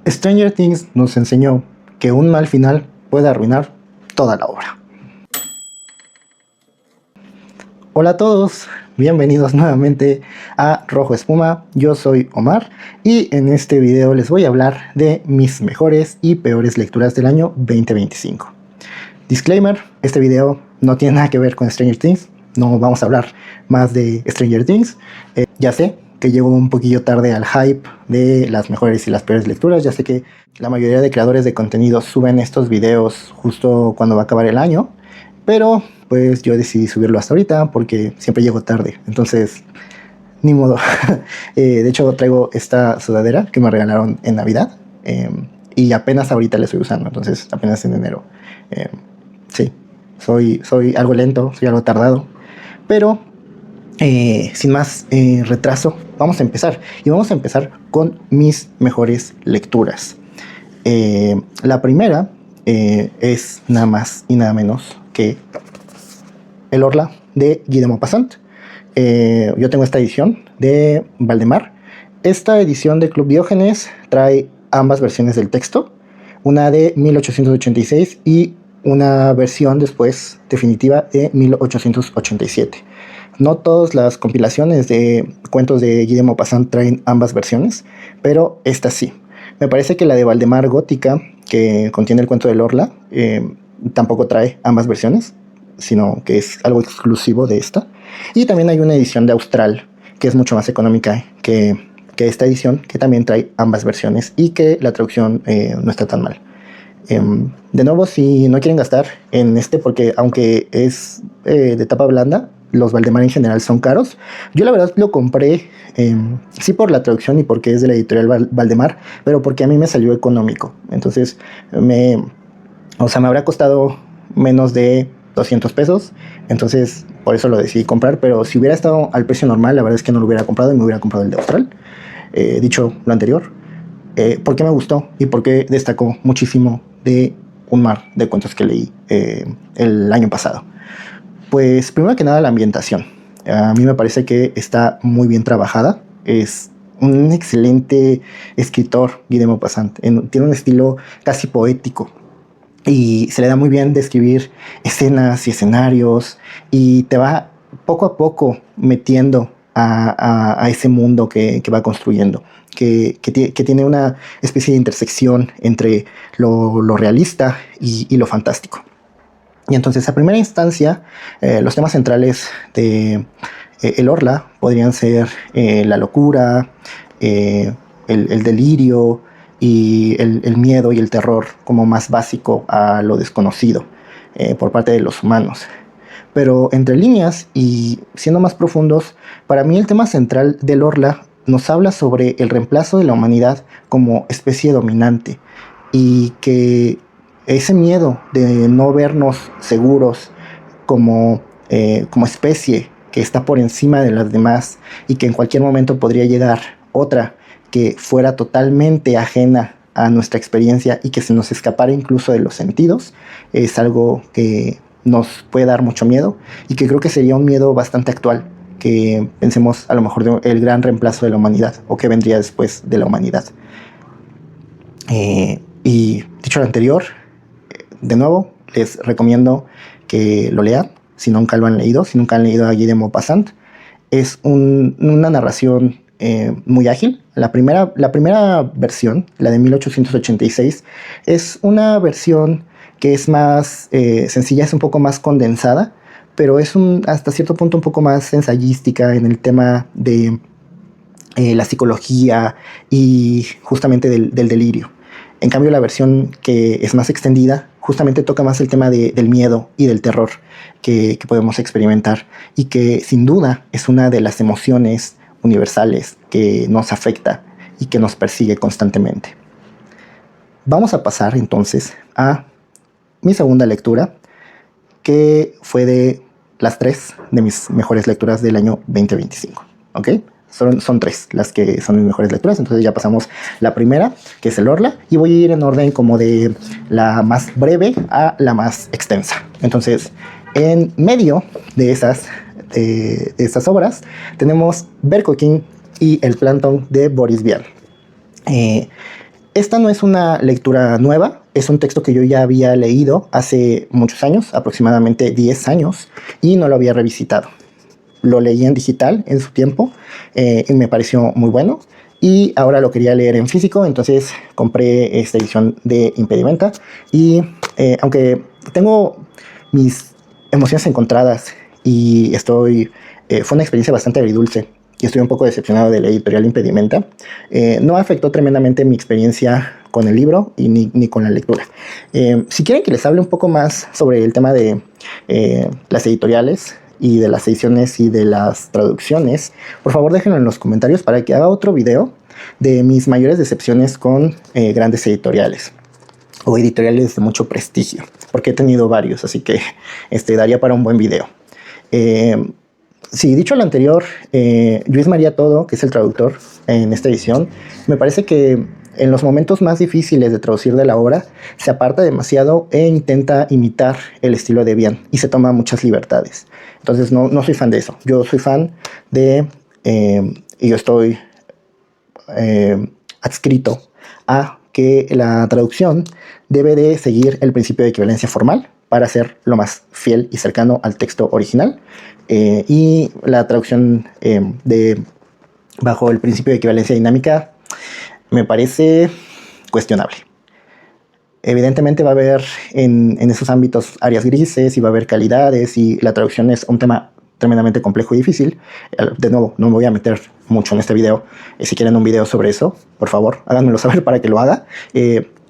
Stranger Things nos enseñó que un mal final puede arruinar toda la obra. Hola a todos, bienvenidos nuevamente a Rojo Espuma. Yo soy Omar y en este video les voy a hablar de mis mejores y peores lecturas del año 2025. Disclaimer, este video no tiene nada que ver con Stranger Things, no vamos a hablar más de Stranger Things. Ya sé que llego un poquillo tarde al hype de las mejores y las peores lecturas. Ya sé que la mayoría de creadores de contenido suben estos videos justo cuando va a acabar el año, pero pues yo decidí subirlo hasta ahorita porque siempre llego tarde, entonces ni modo. De hecho traigo esta sudadera que me regalaron en Navidad y apenas ahorita la estoy usando, entonces apenas en enero. Sí, soy algo lento, soy algo tardado, pero sin más retraso, vamos a empezar. Y vamos a empezar con mis mejores lecturas. La primera es nada más y nada menos que El Orla de Guy de Maupassant. Yo tengo esta edición de Valdemar. Esta edición de Club Diógenes trae ambas versiones del texto, una de 1886 y una versión después definitiva de 1887. No todas las compilaciones de cuentos de Guy de Maupassant traen ambas versiones, pero esta sí. Me parece que la de Valdemar Gótica, que contiene el cuento del Orla, tampoco trae ambas versiones, sino que es algo exclusivo de esta. Y también hay una edición de Austral, que es mucho más económica que esta edición, que también trae ambas versiones y que la traducción no está tan mal. De nuevo, si no quieren gastar en este, porque aunque es de tapa blanda, los Valdemar en general son caros. Yo la verdad lo compré, sí por la traducción y porque es de la editorial Valdemar, pero porque a mí me salió económico. Entonces me habrá costado menos de 200 pesos. Entonces por eso lo decidí comprar. Pero si hubiera estado al precio normal, la verdad es que no lo hubiera comprado y me hubiera comprado el de Austral. Dicho lo anterior, ¿por qué me gustó y por qué destacó muchísimo de un mar de cuentos que leí el año pasado? Pues primero que nada la ambientación. A mí me parece que está muy bien trabajada. Es un excelente escritor, Guy de Maupassant. Tiene un estilo casi poético y se le da muy bien describir escenas y escenarios y te va poco a poco metiendo a ese mundo que va construyendo, que tiene una especie de intersección entre lo realista y lo fantástico. Y entonces, a primera instancia, los temas centrales de El Orla podrían ser la locura, el delirio y el miedo y el terror como más básico a lo desconocido por parte de los humanos. Pero entre líneas y siendo más profundos, para mí el tema central del Orla nos habla sobre el reemplazo de la humanidad como especie dominante y que ese miedo de no vernos seguros como especie que está por encima de las demás y que en cualquier momento podría llegar otra que fuera totalmente ajena a nuestra experiencia y que se nos escapara incluso de los sentidos, es algo que nos puede dar mucho miedo y que creo que sería un miedo bastante actual, que pensemos a lo mejor del gran reemplazo de la humanidad o que vendría después de la humanidad. Y dicho lo anterior, de nuevo, les recomiendo que lo lean si nunca lo han leído, si nunca han leído a Guy de Maupassant. Es una narración muy ágil. La primera versión, la de 1886, es una versión que es más sencilla, es un poco más condensada, pero es hasta cierto punto un poco más ensayística en el tema de la psicología y justamente del delirio. En cambio, la versión que es más extendida justamente toca más el tema del miedo y del terror que podemos experimentar y que sin duda es una de las emociones universales que nos afecta y que nos persigue constantemente. Vamos a pasar entonces a mi segunda lectura, que fue de las 3 de mis mejores lecturas del año 2025. ¿Ok? Son 3 las que son mis mejores lecturas. Entonces ya pasamos la primera, que es El Orla, y voy a ir en orden como de la más breve a la más extensa. Entonces, en medio de estas obras tenemos Bercoquín y El Plancton de Boris Vian. Esta no es una lectura nueva, es un texto que yo ya había leído hace muchos años, aproximadamente 10 años, y no lo había revisitado. Lo leí en digital en su tiempo y me pareció muy bueno. Y ahora lo quería leer en físico, entonces compré esta edición de Impedimenta. Y aunque tengo mis emociones encontradas y fue una experiencia bastante agridulce y estoy un poco decepcionado de la editorial Impedimenta, no afectó tremendamente mi experiencia con el libro y ni con la lectura. Si quieren que les hable un poco más sobre el tema de las editoriales y de las ediciones y de las traducciones, por favor déjenlo en los comentarios para que haga otro video de mis mayores decepciones con grandes editoriales o editoriales de mucho prestigio, porque he tenido varios, así que daría para un buen video. Sí, dicho lo anterior, Luis María Todo, que es el traductor en esta edición, me parece que en los momentos más difíciles de traducir de la obra se aparta demasiado e intenta imitar el estilo de Bian y se toma muchas libertades. Entonces no soy fan de eso. Yo soy fan de, y yo estoy adscrito a que la traducción debe de seguir el principio de equivalencia formal para ser lo más fiel y cercano al texto original. Y la traducción bajo el principio de equivalencia dinámica me parece cuestionable. Evidentemente va a haber en esos ámbitos áreas grises y va a haber calidades y la traducción es un tema tremendamente complejo y difícil. De nuevo, no me voy a meter mucho en este video. Si quieren un video sobre eso, por favor, háganmelo saber para que lo haga.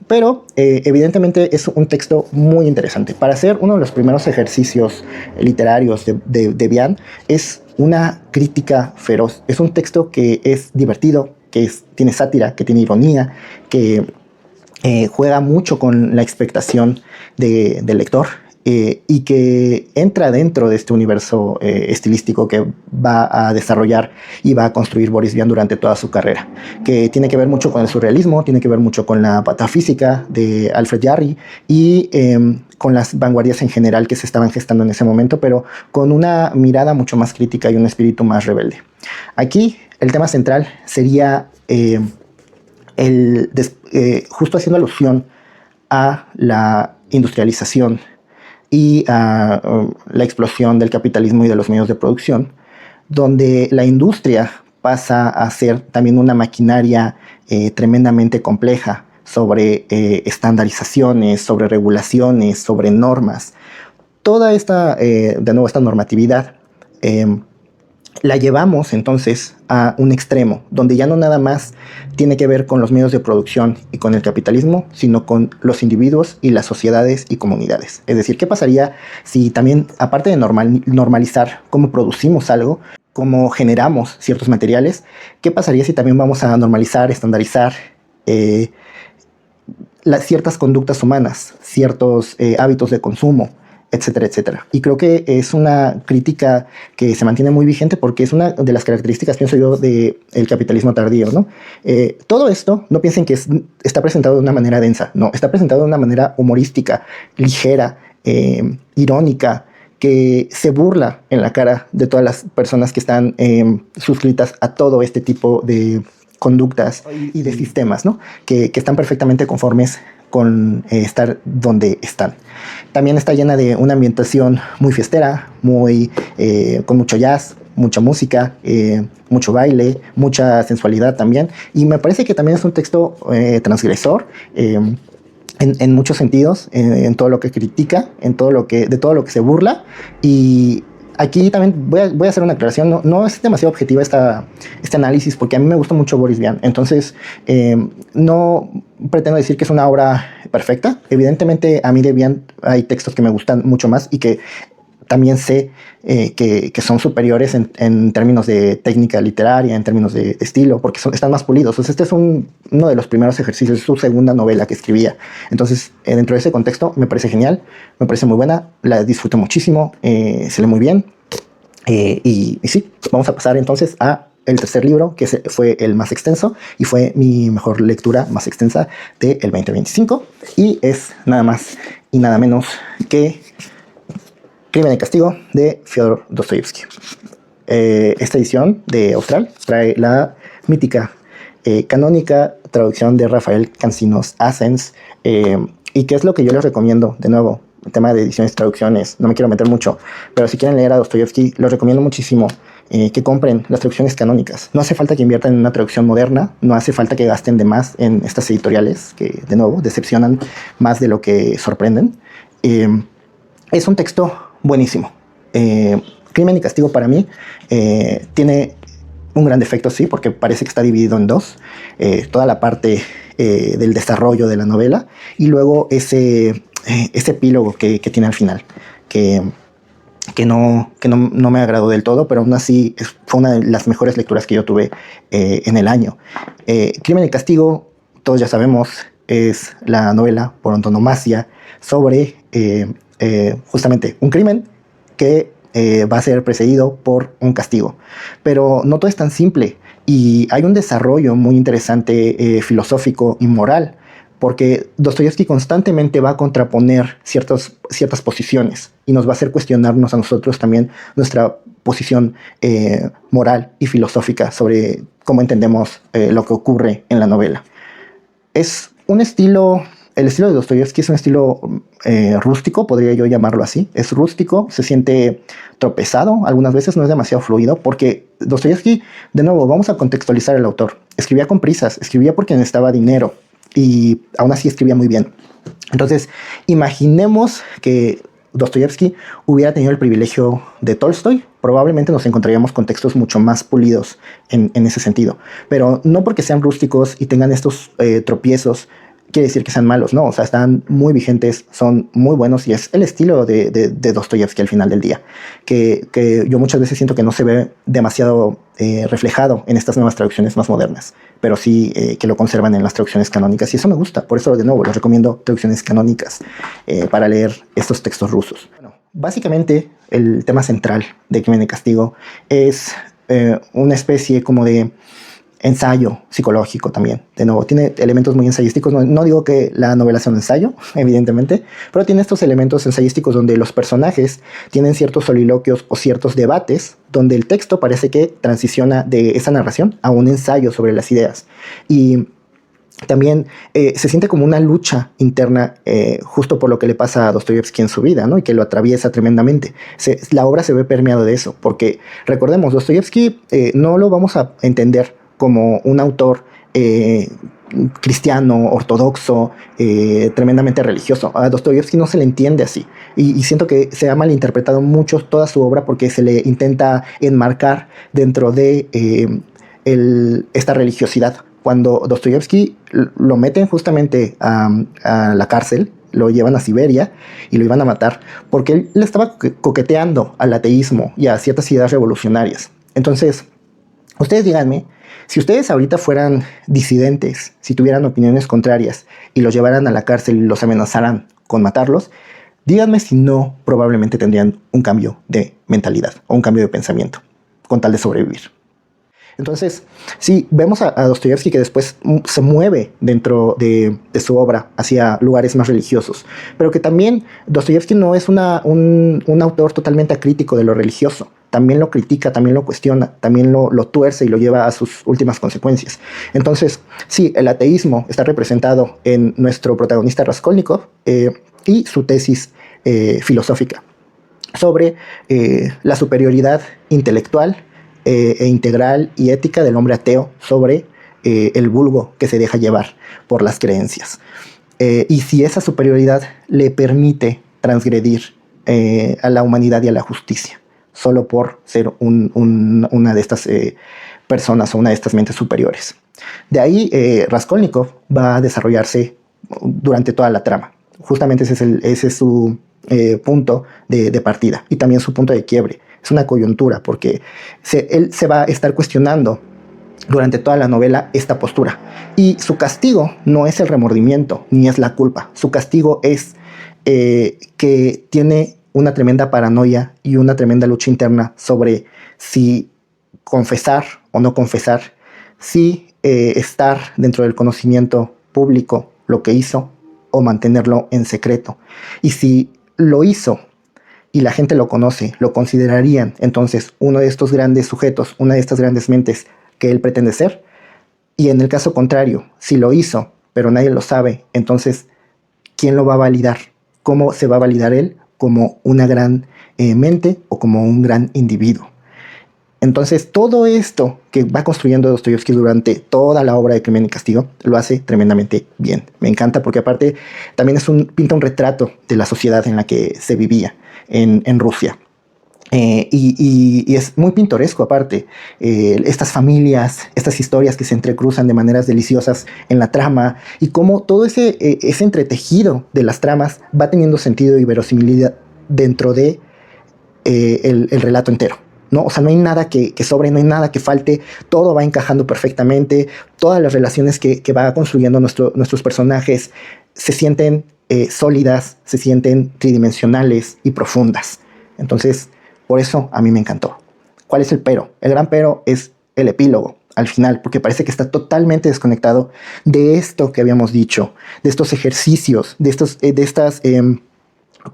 Pero evidentemente es un texto muy interesante. Para hacer uno de los primeros ejercicios literarios de Bian, es una crítica feroz. Es un texto que es divertido, que tiene sátira, que tiene ironía, que juega mucho con la expectación del lector. Y que entra dentro de este universo estilístico que va a desarrollar y va a construir Boris Vian durante toda su carrera, que tiene que ver mucho con el surrealismo, tiene que ver mucho con la patafísica de Alfred Jarry y con las vanguardias en general que se estaban gestando en ese momento, pero con una mirada mucho más crítica y un espíritu más rebelde. Aquí el tema central sería justo haciendo alusión a la industrialización y a la explosión del capitalismo y de los medios de producción, donde la industria pasa a ser también una maquinaria tremendamente compleja sobre estandarizaciones, sobre regulaciones, sobre normas. Toda esta, de nuevo, esta normatividad la llevamos entonces a un extremo, donde ya no nada más tiene que ver con los medios de producción y con el capitalismo, sino con los individuos y las sociedades y comunidades. Es decir, ¿qué pasaría si también, aparte de normalizar cómo producimos algo, cómo generamos ciertos materiales, qué pasaría si también vamos a normalizar, estandarizar ciertas conductas humanas, ciertos hábitos de consumo, etcétera, etcétera? Y creo que es una crítica que se mantiene muy vigente porque es una de las características, pienso yo, del capitalismo tardío, ¿no? Todo esto, no piensen que está presentado de una manera densa, no, está presentado de una manera humorística, ligera, irónica, que se burla en la cara de todas las personas que están suscritas a todo este tipo de conductas y de sistemas, ¿no? Que están perfectamente conformes con estar donde están. También está llena de una ambientación muy fiestera, con mucho jazz, mucha música, mucho baile, mucha sensualidad también. Y me parece que también es un texto transgresor en muchos sentidos, en todo lo que critica, de todo lo que se burla. Y aquí también voy a hacer una aclaración. No es demasiado objetiva este análisis porque a mí me gusta mucho Boris Vian. Entonces, no pretendo decir que es una obra perfecta. Evidentemente, a mí de Vian hay textos que me gustan mucho más y que también sé que son superiores en términos de técnica literaria, en términos de estilo, porque están más pulidos. Entonces, este es uno de los primeros ejercicios, es su segunda novela que escribía. Entonces, dentro de ese contexto, me parece genial, me parece muy buena, la disfruto muchísimo, se lee muy bien. Y sí, vamos a pasar entonces a el tercer libro, que fue el más extenso y fue mi mejor lectura más extensa del 2025. Y es nada más y nada menos que Crimen y Castigo de Fyodor Dostoyevsky. Esta edición de Austral trae la mítica Canónica, traducción de Rafael Cancinos Assens. ¿Y qué es lo que yo les recomiendo? De nuevo, el tema de ediciones, traducciones, no me quiero meter mucho, pero si quieren leer a Dostoyevsky, los recomiendo muchísimo que compren las traducciones canónicas. No hace falta que inviertan en una traducción moderna, no hace falta que gasten de más en estas editoriales que, de nuevo, decepcionan más de lo que sorprenden. Es un texto buenísimo. Crimen y Castigo para mí tiene un gran defecto, sí, porque parece que está dividido en dos. Toda la parte del desarrollo de la novela y luego ese epílogo que tiene al final, que no me agradó del todo, pero aún así fue una de las mejores lecturas que yo tuve en el año. Crimen y Castigo, todos ya sabemos, es la novela por antonomasia sobre justamente un crimen que va a ser precedido por un castigo. Pero no todo es tan simple y hay un desarrollo muy interesante filosófico y moral, porque Dostoyevsky constantemente va a contraponer ciertas posiciones y nos va a hacer cuestionarnos a nosotros también nuestra posición moral y filosófica sobre cómo entendemos lo que ocurre en la novela. Es un estilo, el estilo de Dostoyevsky es un estilo rústico, podría yo llamarlo así. Es rústico, se siente tropezado, algunas veces no es demasiado fluido, porque Dostoyevsky, de nuevo, vamos a contextualizar al autor. Escribía con prisas, escribía porque necesitaba dinero y aún así escribía muy bien. Entonces, imaginemos que Dostoyevsky hubiera tenido el privilegio de Tolstoy, probablemente nos encontraríamos con textos mucho más pulidos en ese sentido. Pero no porque sean rústicos y tengan estos tropiezos, quiere decir que sean malos, no, o sea, están muy vigentes, son muy buenos y es el estilo de Dostoyevsky al final del día, que yo muchas veces siento que no se ve demasiado reflejado en estas nuevas traducciones más modernas, pero sí que lo conservan en las traducciones canónicas y eso me gusta, por eso de nuevo les recomiendo traducciones canónicas para leer estos textos rusos. Bueno, básicamente el tema central de Crimen y Castigo es una especie como de ensayo psicológico también. De nuevo, tiene elementos muy ensayísticos. No digo que la novela sea un ensayo, evidentemente, pero tiene estos elementos ensayísticos donde los personajes tienen ciertos soliloquios o ciertos debates, donde el texto parece que transiciona de esa narración a un ensayo sobre las ideas. Y también se siente como una lucha interna justo por lo que le pasa a Dostoyevsky en su vida, ¿no? Y que lo atraviesa tremendamente. La obra se ve permeado de eso, porque recordemos, Dostoyevsky no lo vamos a entender como un autor cristiano, ortodoxo, tremendamente religioso. A Dostoyevsky no se le entiende así. Y siento que se ha malinterpretado mucho toda su obra porque se le intenta enmarcar dentro de esta religiosidad. Cuando Dostoyevsky lo meten justamente a la cárcel, lo llevan a Siberia y lo iban a matar porque él le estaba coqueteando al ateísmo y a ciertas ideas revolucionarias. Entonces, ustedes díganme, si ustedes ahorita fueran disidentes, si tuvieran opiniones contrarias y los llevaran a la cárcel y los amenazaran con matarlos, díganme si no probablemente tendrían un cambio de mentalidad o un cambio de pensamiento con tal de sobrevivir. Entonces, sí, vemos a Dostoyevsky que después se mueve dentro de su obra hacia lugares más religiosos, pero que también Dostoyevsky no es un autor totalmente acrítico de lo religioso. También lo critica, también lo cuestiona, también lo tuerce y lo lleva a sus últimas consecuencias. Entonces, sí, el ateísmo está representado en nuestro protagonista Raskolnikov y su tesis filosófica sobre la superioridad intelectual e integral y ética del hombre ateo sobre el vulgo que se deja llevar por las creencias. Y si esa superioridad le permite transgredir a la humanidad y a la justicia, solo por ser una de estas personas o una de estas mentes superiores. De ahí Raskolnikov va a desarrollarse durante toda la trama. Justamente ese es su punto de partida y también su punto de quiebre. Es una coyuntura porque él se va a estar cuestionando durante toda la novela esta postura. Y su castigo no es el remordimiento ni es la culpa. Su castigo es que tiene una tremenda paranoia y una tremenda lucha interna sobre si confesar o no confesar, si estar dentro del conocimiento público lo que hizo o mantenerlo en secreto. Y si lo hizo y la gente lo conoce, lo considerarían entonces uno de estos grandes sujetos, una de estas grandes mentes que él pretende ser, Y en el caso contrario, si lo hizo, pero nadie lo sabe, entonces, ¿quién lo va a validar? ¿Cómo se va a validar él como una gran mente o como un gran individuo? Entonces, todo esto que va construyendo Dostoyevsky durante toda la obra de Crimen y Castigo lo hace tremendamente bien. Me encanta porque aparte también pinta un retrato de la sociedad en la que se vivía en Rusia. Y es muy pintoresco aparte, estas familias, estas historias que se entrecruzan de maneras deliciosas en la trama y cómo todo ese entretejido de las tramas va teniendo sentido y verosimilidad dentro de el relato entero. ¿No? O sea, no hay nada que sobre, no hay nada que falte, todo va encajando perfectamente, todas las relaciones que va construyendo nuestros personajes se sienten sólidas, se sienten tridimensionales y profundas. Entonces, por eso a mí me encantó. ¿Cuál es el pero? El gran pero es el epílogo al final, porque parece que está totalmente desconectado de esto que habíamos dicho, de estos ejercicios, de estas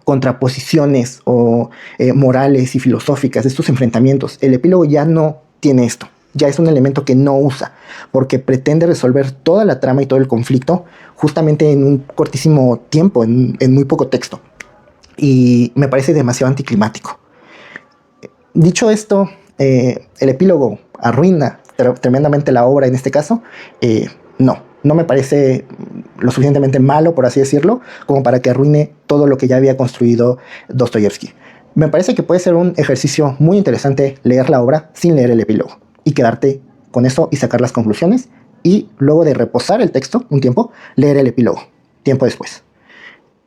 contraposiciones o morales y filosóficas, de estos enfrentamientos. El epílogo ya no tiene esto, ya es un elemento que no usa, porque pretende resolver toda la trama y todo el conflicto justamente en un cortísimo tiempo, en muy poco texto. Y me parece demasiado anticlimático. Dicho esto, el epílogo arruina tremendamente la obra en este caso. No me parece lo suficientemente malo, por así decirlo, como para que arruine todo lo que ya había construido Dostoyevsky. Me parece que puede ser un ejercicio muy interesante leer la obra sin leer el epílogo y quedarte con eso y sacar las conclusiones y luego de reposar el texto un tiempo, leer el epílogo tiempo después.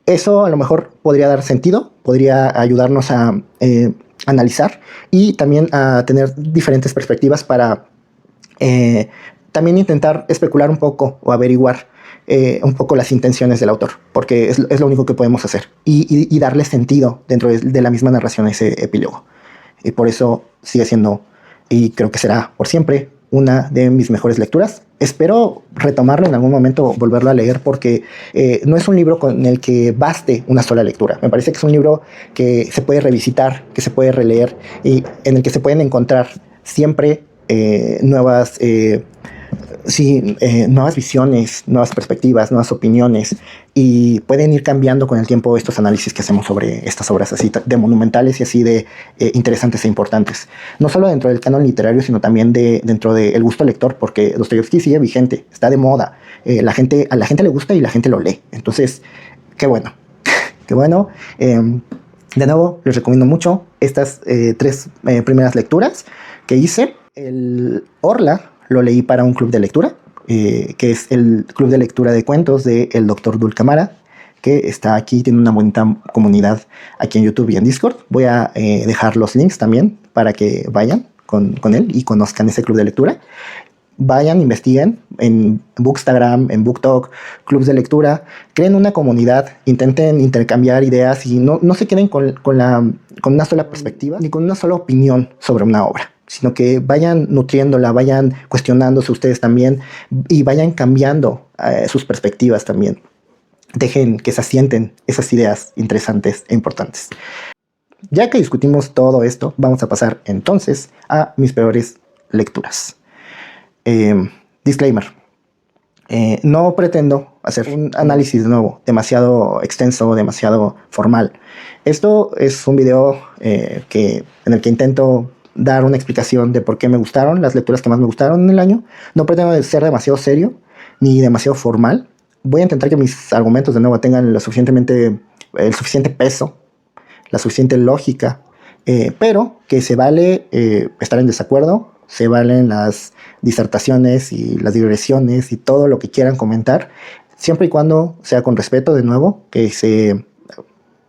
Eso a lo mejor podría dar sentido, podría ayudarnos a analizar y también a tener diferentes perspectivas para también intentar especular un poco o averiguar un poco las intenciones del autor, porque es lo único que podemos hacer y darle sentido dentro de la misma narración a ese epílogo. Y por eso sigue siendo, y creo que será por siempre, una de mis mejores lecturas. Espero retomarlo en algún momento, volverlo a leer, porque no es un libro con el que baste una sola lectura. Me parece que es un libro que se puede revisitar, que se puede releer y en el que se pueden encontrar siempre nuevas nuevas visiones, nuevas perspectivas, nuevas opiniones, y pueden ir cambiando con el tiempo estos análisis que hacemos sobre estas obras así de monumentales y así de interesantes e importantes. No solo dentro del canon literario, sino también dentro del gusto lector, porque Dostoyevsky sigue vigente, está de moda, a la gente le gusta y la gente lo lee. Entonces, qué bueno, qué bueno. De nuevo, les recomiendo mucho estas tres primeras lecturas que hice. El Orla lo leí para un club de lectura, que es el club de lectura de cuentos del Dr. Dulcamara, que está aquí, tiene una bonita comunidad aquí en YouTube y en Discord. Voy a dejar los links también para que vayan con él y conozcan ese club de lectura. Vayan, investiguen en Bookstagram, en BookTok, clubs de lectura, creen una comunidad, intenten intercambiar ideas y no se queden con una sola perspectiva ni con una sola opinión sobre una obra, sino que vayan nutriéndola, vayan cuestionándose ustedes también y vayan cambiando sus perspectivas también. Dejen que se asienten esas ideas interesantes e importantes. Ya que discutimos todo esto, vamos a pasar entonces a mis peores lecturas. Disclaimer. No pretendo hacer un análisis de nuevo demasiado extenso, demasiado formal. Esto es un video en el que intento dar una explicación de por qué me gustaron las lecturas que más me gustaron en el año. No pretendo ser demasiado serio ni demasiado formal. Voy a intentar que mis argumentos de nuevo tengan el suficiente peso, la suficiente lógica, pero que se vale estar en desacuerdo, se valen las disertaciones y las digresiones y todo lo que quieran comentar, siempre y cuando sea con respeto, de nuevo, que se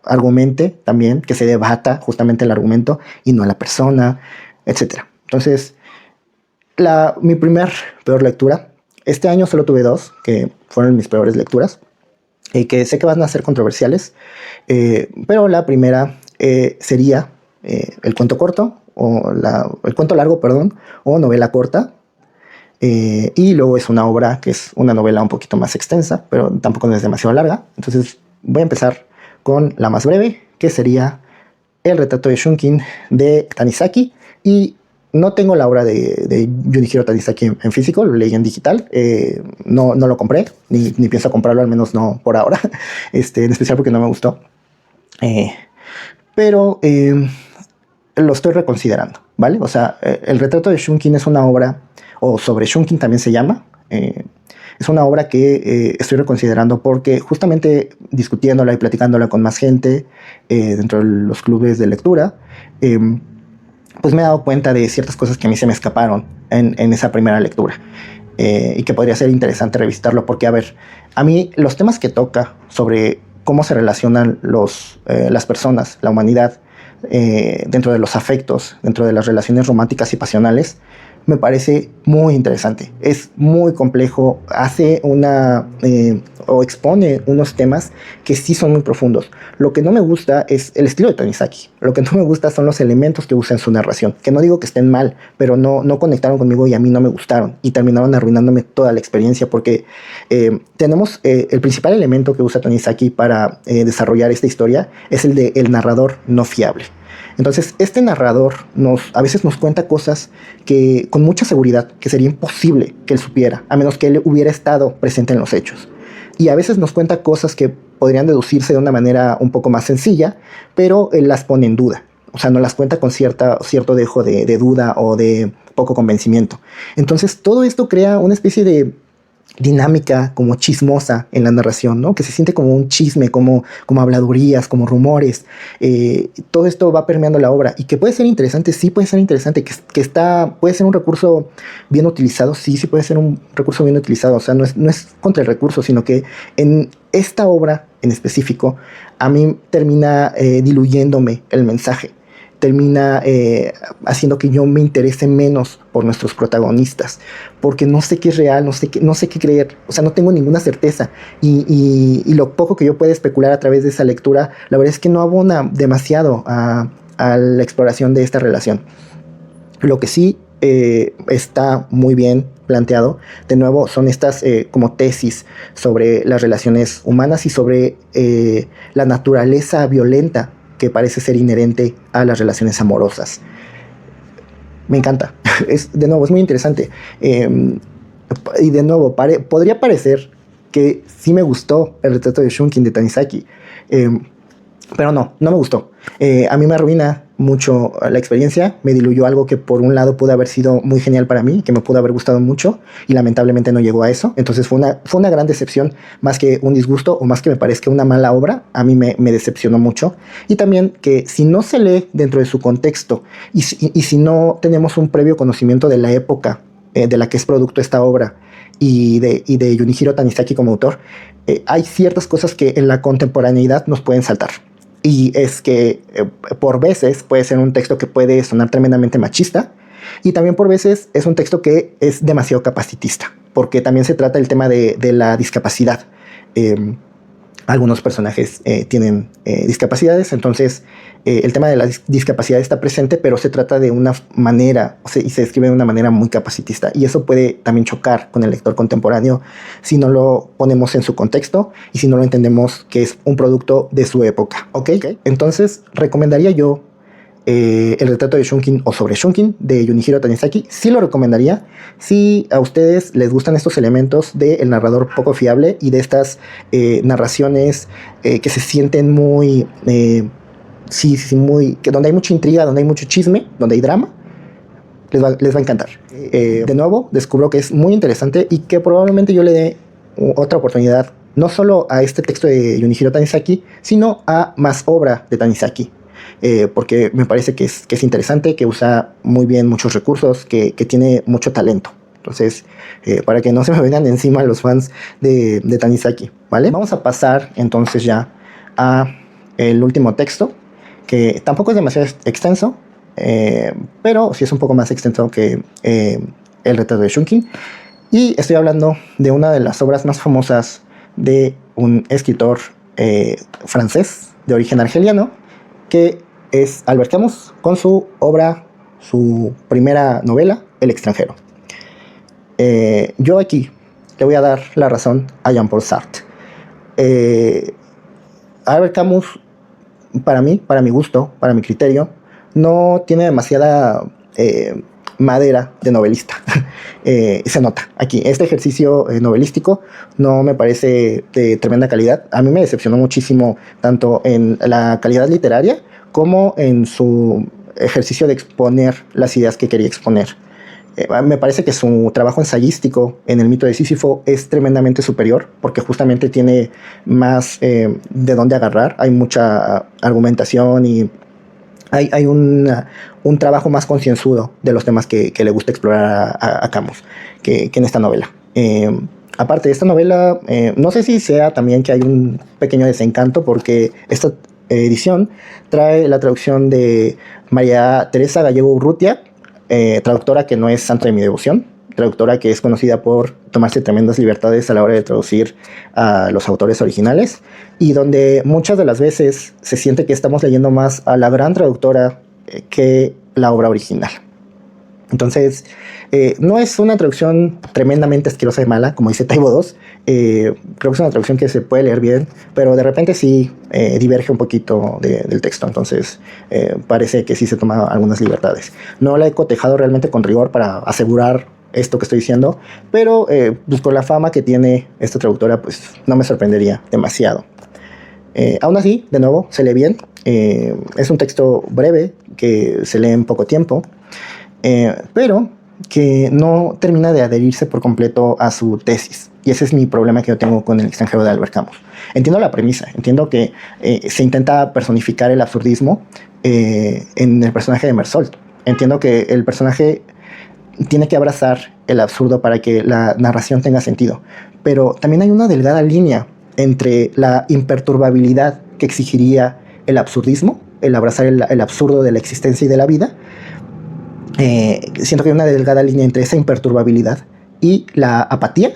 argumente también, que se debata justamente el argumento y no a la persona, etc. Entonces, mi peor lectura, este año solo tuve dos, que fueron mis peores lecturas, y que sé que van a ser controversiales, pero la primera sería el cuento corto, el cuento largo, perdón, o novela corta. Y luego es una obra que es una novela un poquito más extensa, pero tampoco no es demasiado larga. Entonces voy a empezar con la más breve, que sería El retrato de Shunkin de Tanizaki. Y no tengo la obra de Junichiro Tanizaki en físico, lo leí en digital. No lo compré, ni pienso comprarlo, al menos no por ahora. En especial porque no me gustó. Pero lo estoy reconsiderando, ¿vale? O sea, el retrato de Shunkin es una obra, o sobre Shunkin también se llama. Es una obra que estoy reconsiderando porque justamente discutiéndola y platicándola con más gente dentro de los clubes de lectura, pues me he dado cuenta de ciertas cosas que a mí se me escaparon en esa primera lectura. Y que podría ser interesante revisitarlo porque, a ver, a mí los temas que toca sobre cómo se relacionan las personas, la humanidad, dentro de los afectos, dentro de las relaciones románticas y pasionales, me parece muy interesante. Es muy complejo, hace o expone unos temas que sí son muy profundos. Lo que no me gusta es el estilo de Tanizaki. Lo que no me gusta son los elementos que usa en su narración, que no digo que estén mal, pero no conectaron conmigo y a mí no me gustaron y terminaron arruinándome toda la experiencia porque tenemos el principal elemento que usa Tanizaki para desarrollar esta historia es el de el narrador no fiable. Entonces, este narrador a veces nos cuenta cosas que con mucha seguridad que sería imposible que él supiera, a menos que él hubiera estado presente en los hechos. Y a veces nos cuenta cosas que podrían deducirse de una manera un poco más sencilla, pero él las pone en duda. O sea, nos las cuenta con cierto dejo de duda o de poco convencimiento. Entonces, todo esto crea una especie de dinámica como chismosa en la narración, ¿no? Que se siente como un chisme, como habladurías, como rumores. Todo esto va permeando la obra y que puede ser interesante, sí puede ser interesante, puede ser un recurso bien utilizado, sí puede ser un recurso bien utilizado. O sea, no es contra el recurso, sino que en esta obra en específico a mí termina diluyéndome el mensaje. Termina haciendo que yo me interese menos por nuestros protagonistas, porque no sé qué es real, no sé qué creer, o sea, no tengo ninguna certeza y lo poco que yo pueda especular a través de esa lectura, la verdad es que no abona demasiado a la exploración de esta relación. Lo que sí está muy bien planteado, de nuevo, son estas como tesis sobre las relaciones humanas y sobre la naturaleza violenta que parece ser inherente a las relaciones amorosas. Me encanta. De nuevo, es muy interesante. Y de nuevo, podría parecer que sí me gustó el retrato de Shunkin de Tanizaki. Pero no me gustó. A mí me arruina mucho la experiencia, me diluyó algo que por un lado pudo haber sido muy genial para mí, que me pudo haber gustado mucho y lamentablemente no llegó a eso. Entonces fue una gran decepción, más que un disgusto o más que me parezca una mala obra. A mí me decepcionó mucho. Y también que si no se lee dentro de su contexto y si no tenemos un previo conocimiento de la época de la que es producto esta obra y de Junichiro Tanizaki como autor, hay ciertas cosas que en la contemporaneidad nos pueden saltar. Y es que por veces puede ser un texto que puede sonar tremendamente machista y también por veces es un texto que es demasiado capacitista, porque también se trata el tema de la discapacidad. Algunos personajes tienen discapacidades, entonces el tema de la discapacidad está presente, pero se trata de una manera, y se describe de una manera muy capacitista, y eso puede también chocar con el lector contemporáneo si no lo ponemos en su contexto y si no lo entendemos que es un producto de su época, ¿ok? Entonces recomendaría yo el retrato de Shunkin o sobre Shunkin de Junichiro Tanizaki. Sí lo recomendaría si a ustedes les gustan estos elementos del narrador poco fiable y de estas narraciones que se sienten muy donde hay mucha intriga, donde hay mucho chisme, donde hay drama. Les va a encantar. De nuevo, descubro que es muy interesante y que probablemente yo le dé otra oportunidad, no solo a este texto de Junichiro Tanizaki, sino a más obra de Tanizaki. Porque me parece que es interesante, que usa muy bien muchos recursos, que tiene mucho talento. Entonces, para que no se me vengan encima los fans de Tanizaki, ¿vale? Vamos a pasar entonces ya a el último texto, que tampoco es demasiado extenso, pero sí es un poco más extenso que el retrato de Shunkin. Y estoy hablando de una de las obras más famosas de un escritor francés de origen argeliano, que es Albert Camus, con su obra, su primera novela, El extranjero. Yo aquí le voy a dar la razón a Jean-Paul Sartre. Albert Camus, para mí, para mi gusto, para mi criterio, no tiene demasiada madera de novelista. Se nota aquí. Este ejercicio novelístico no me parece de tremenda calidad. A mí me decepcionó muchísimo, tanto en la calidad literaria como en su ejercicio de exponer las ideas que quería exponer. Me parece que su trabajo ensayístico en el mito de Sísifo es tremendamente superior, porque justamente tiene más de dónde agarrar. Hay mucha argumentación y hay un trabajo más concienzudo de los temas que le gusta explorar a Camus que en esta novela. Aparte de esta novela, no sé si sea también que hay un pequeño desencanto, porque esta edición trae la traducción de María Teresa Gallego Urrutia, traductora que no es santo de mi devoción, traductora que es conocida por tomarse tremendas libertades a la hora de traducir a los autores originales, y donde muchas de las veces se siente que estamos leyendo más a la gran traductora que la obra original. Entonces, no es una traducción tremendamente asquerosa y mala, como dice Taibo 2. Creo que es una traducción que se puede leer bien, pero de repente sí diverge un poquito del texto. Entonces, parece que sí se toma algunas libertades. No la he cotejado realmente con rigor para asegurar esto que estoy diciendo, pero pues con la fama que tiene esta traductora, pues no me sorprendería demasiado. Aún así, de nuevo, se lee bien. Es un texto breve que se lee en poco tiempo. Pero que no termina de adherirse por completo a su tesis. Y ese es mi problema que yo tengo con El extranjero de Albert Camus. Entiendo la premisa, entiendo que se intenta personificar el absurdismo en el personaje de Mersault. Entiendo que el personaje tiene que abrazar el absurdo para que la narración tenga sentido. Pero también hay una delgada línea entre la imperturbabilidad que exigiría el absurdismo, el abrazar el absurdo de la existencia y de la vida. Siento que hay una delgada línea entre esa imperturbabilidad y la apatía,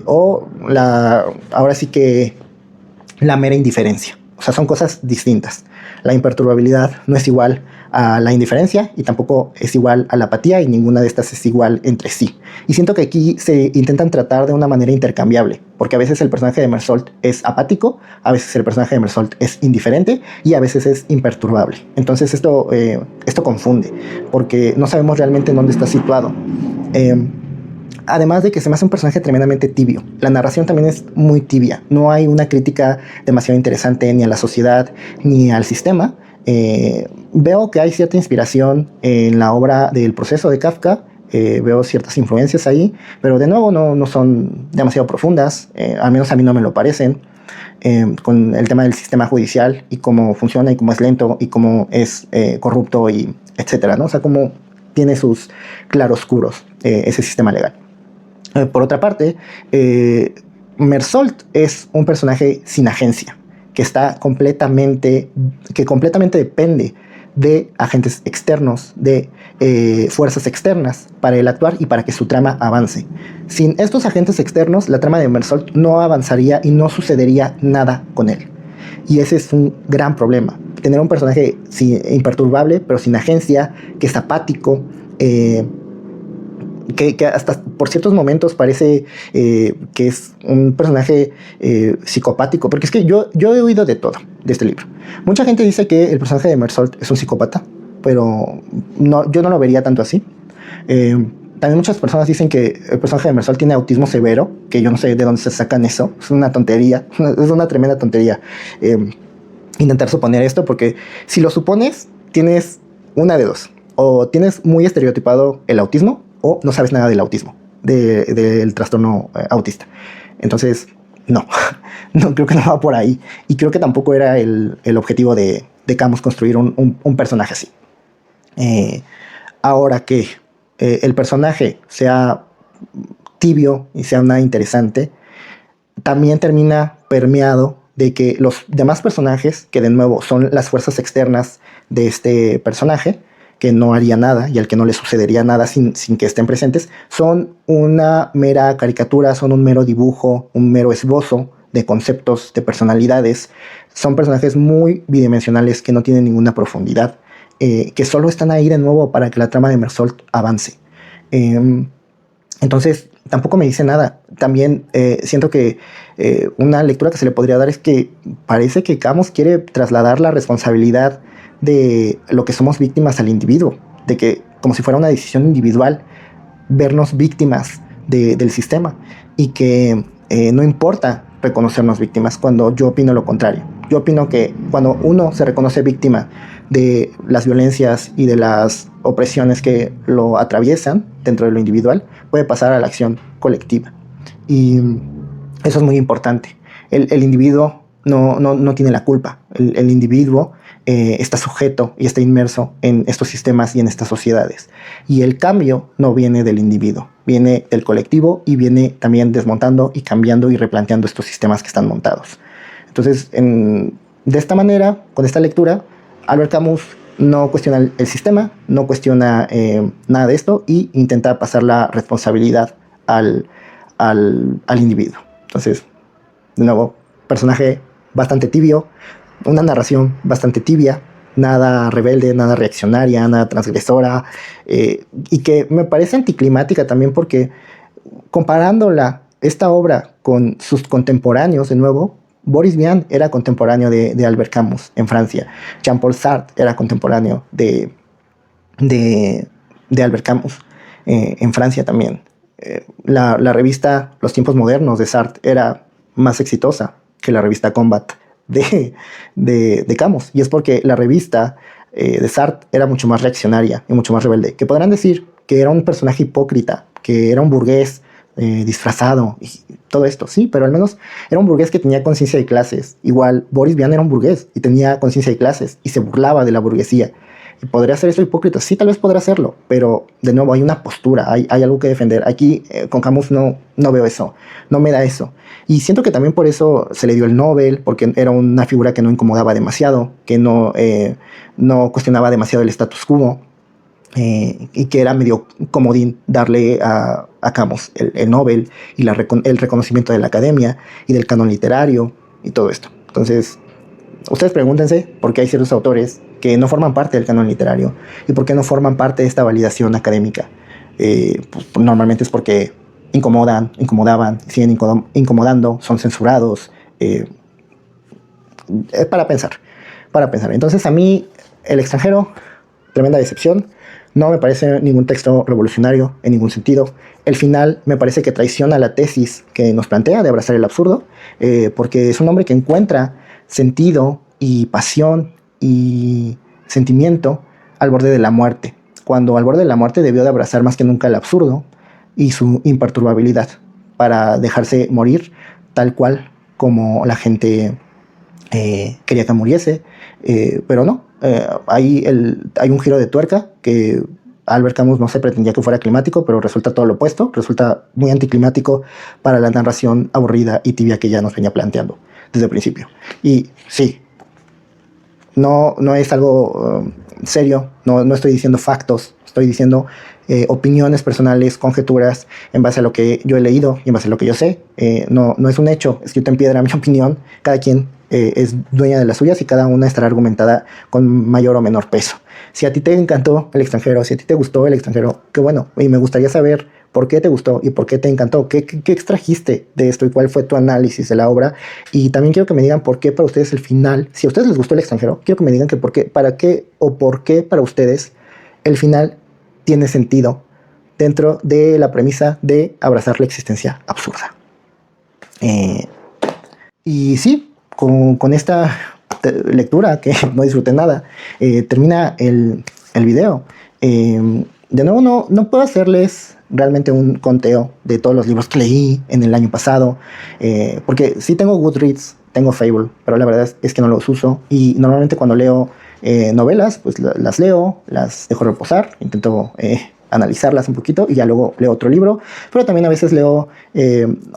ahora sí que la mera indiferencia. O sea, son cosas distintas. La imperturbabilidad no es igual a la indiferencia y tampoco es igual a la apatía, y ninguna de estas es igual entre sí. Y siento que aquí se intentan tratar de una manera intercambiable, porque a veces el personaje de Mersault es apático, a veces el personaje de Mersault es indiferente y a veces es imperturbable. Entonces esto confunde, porque no sabemos realmente en dónde está situado. Además de que se me hace un personaje tremendamente tibio. La narración también es muy tibia. No hay una crítica demasiado interesante ni a la sociedad ni al sistema. Veo que hay cierta inspiración en la obra del Proceso de Kafka. Veo ciertas influencias ahí, pero de nuevo no son demasiado profundas. Al menos a mí no me lo parecen. Con el tema del sistema judicial y cómo funciona y cómo es lento y cómo es corrupto y etcétera, ¿no? O sea, cómo tiene sus claroscuros ese sistema legal. Por otra parte, Mersault es un personaje sin agencia, que completamente depende de agentes externos, de fuerzas externas para el actuar y para que su trama avance. Sin estos agentes externos, la trama de Mersault no avanzaría y no sucedería nada con él. Y ese es un gran problema. Tener un personaje imperturbable, pero sin agencia, que es apático, que hasta por ciertos momentos parece que es un personaje psicopático, porque es que yo he oído de todo de este libro. Mucha gente dice que el personaje de Mersault es un psicópata, pero yo no lo vería tanto así. También muchas personas dicen que el personaje de Mersault tiene autismo severo, que yo no sé de dónde se sacan eso. Es una tontería, es una tremenda tontería intentar suponer esto, porque si lo supones, tienes una de dos: o tienes muy estereotipado el autismo, o no sabes nada del autismo, del trastorno autista. Entonces, no, creo que no va por ahí. Y creo que tampoco era el objetivo de Camus construir un personaje así. Ahora que el personaje sea tibio y sea nada interesante, también termina permeado de que los demás personajes, que de nuevo son las fuerzas externas de este personaje, que no haría nada y al que no le sucedería nada sin que estén presentes, son una mera caricatura, son un mero dibujo, un mero esbozo de conceptos, de personalidades. Son personajes muy bidimensionales que no tienen ninguna profundidad, que solo están ahí de nuevo para que la trama de Mersault avance. Entonces tampoco me dice nada. También siento que una lectura que se le podría dar es que parece que Camus quiere trasladar la responsabilidad de lo que somos víctimas al individuo, de que como si fuera una decisión individual, vernos víctimas del sistema, y que no importa reconocernos víctimas, cuando yo opino lo contrario. Yo opino que cuando uno se reconoce víctima de las violencias y de las opresiones que lo atraviesan dentro de lo individual, puede pasar a la acción colectiva. Y eso es muy importante. El individuo no tiene la culpa. El individuo está sujeto y está inmerso en estos sistemas y en estas sociedades. Y el cambio no viene del individuo, viene del colectivo, y viene también desmontando y cambiando y replanteando estos sistemas que están montados. Entonces, de esta manera, con esta lectura, Albert Camus no cuestiona el sistema, no cuestiona nada de esto, y intenta pasar la responsabilidad al individuo. Entonces, de nuevo, personaje bastante tibio, una narración bastante tibia, nada rebelde, nada reaccionaria, nada transgresora, y que me parece anticlimática también, porque comparándola, esta obra, con sus contemporáneos, de nuevo, Boris Vian era contemporáneo de Albert Camus en Francia. Jean-Paul Sartre era contemporáneo de Albert Camus en Francia también. La revista Los Tiempos Modernos de Sartre era más exitosa que la revista Combat de Camus. Y es porque la revista de Sartre era mucho más reaccionaria y mucho más rebelde. Que podrán decir que era un personaje hipócrita, que era un burgués disfrazado y todo esto, sí, pero al menos era un burgués que tenía conciencia de clases. Igual Boris Vian era un burgués y tenía conciencia de clases y se burlaba de la burguesía. ¿Y podría hacer eso hipócrita? Sí, tal vez podrá hacerlo, pero de nuevo hay una postura, hay algo que defender. Aquí con Camus no veo eso, no me da eso. Y siento que también por eso se le dio el Nobel, porque era una figura que no incomodaba demasiado, que no cuestionaba demasiado el status quo. Y que era medio comodín darle a Camus el Nobel y el reconocimiento de la academia y del canon literario y todo esto. Entonces, ustedes pregúntense por qué hay ciertos autores que no forman parte del canon literario y por qué no forman parte de esta validación académica. Pues, normalmente es porque incomodaban, siguen incomodando, son censurados. Es para pensar. Entonces, a mí, El extranjero, tremenda decepción. No me parece ningún texto revolucionario en ningún sentido. El final me parece que traiciona la tesis que nos plantea de abrazar el absurdo, porque es un hombre que encuentra sentido y pasión y sentimiento al borde de la muerte, cuando al borde de la muerte debió de abrazar más que nunca el absurdo y su imperturbabilidad para dejarse morir tal cual como la gente quería que muriese, pero no. Hay un giro de tuerca que Albert Camus no se pretendía que fuera climático, pero resulta todo lo opuesto, resulta muy anticlimático para la narración aburrida y tibia que ya nos venía planteando desde el principio. Y sí, no es algo serio, no estoy diciendo factos, estoy diciendo opiniones personales, conjeturas en base a lo que yo he leído y en base a lo que yo sé. No es un hecho escrito en piedra mi opinión. Cada quien es dueña de las suyas y cada una estará argumentada con mayor o menor peso. Si a ti te encantó El extranjero, si a ti te gustó El extranjero, qué bueno. Y me gustaría saber por qué te gustó y por qué te encantó, qué extrajiste de esto y cuál fue tu análisis de la obra. Y también quiero que me digan por qué para ustedes el final, si a ustedes les gustó El extranjero, quiero que me digan que por qué para ustedes el final tiene sentido dentro de la premisa de abrazar la existencia absurda. Y sí, con esta lectura, que no disfruté nada, termina el video. De nuevo, no puedo hacerles realmente un conteo de todos los libros que leí en el año pasado, porque sí tengo Goodreads, tengo Fable, pero la verdad es que no los uso, y normalmente cuando leo novelas, pues las leo, las dejo reposar, intento analizarlas un poquito y ya luego leo otro libro, pero también a veces leo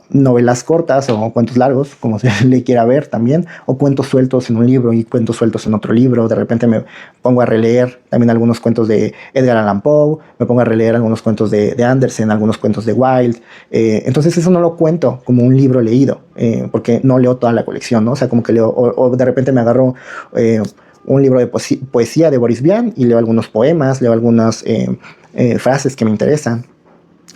novelas cortas o cuentos largos, como se le quiera ver también, o cuentos sueltos en un libro y cuentos sueltos en otro libro. De repente me pongo a releer también algunos cuentos de Edgar Allan Poe, me pongo a releer algunos cuentos de Andersen, algunos cuentos de Wilde. Entonces eso no lo cuento como un libro leído, porque no leo toda la colección, ¿no? O sea, como que leo, o de repente me agarro un libro de poesía de Boris Vian y leo algunos poemas, leo algunas frases que me interesan.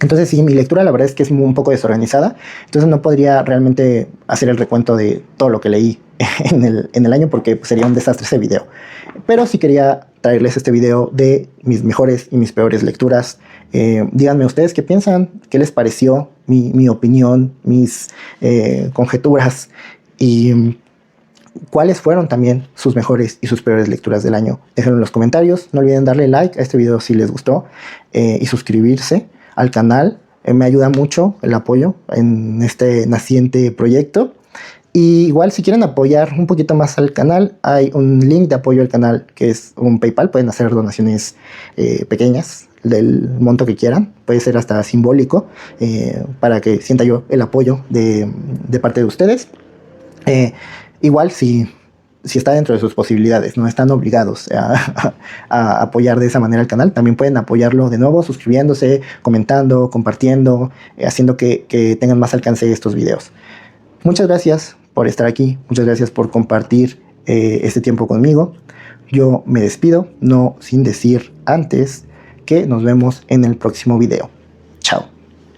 Entonces sí, mi lectura la verdad es que es un poco desorganizada, entonces no podría realmente hacer el recuento de todo lo que leí en el año, porque pues, sería un desastre ese video. Pero sí quería traerles este video de mis mejores y mis peores lecturas. Díganme ustedes qué piensan, qué les pareció mi opinión, mis conjeturas y cuáles fueron también sus mejores y sus peores lecturas del año. Déjenlo en los comentarios. No olviden darle like a este video si les gustó y suscribirse al canal. Me ayuda mucho el apoyo en este naciente proyecto. Y igual si quieren apoyar un poquito más al canal, hay un link de apoyo al canal que es un PayPal. Pueden hacer donaciones pequeñas del monto que quieran. Puede ser hasta simbólico para que sienta yo el apoyo de parte de ustedes. Igual si está dentro de sus posibilidades, no están obligados a apoyar de esa manera el canal, también pueden apoyarlo de nuevo suscribiéndose, comentando, compartiendo, haciendo que tengan más alcance estos videos. Muchas gracias por estar aquí, muchas gracias por compartir este tiempo conmigo. Yo me despido, no sin decir antes que nos vemos en el próximo video. Chao.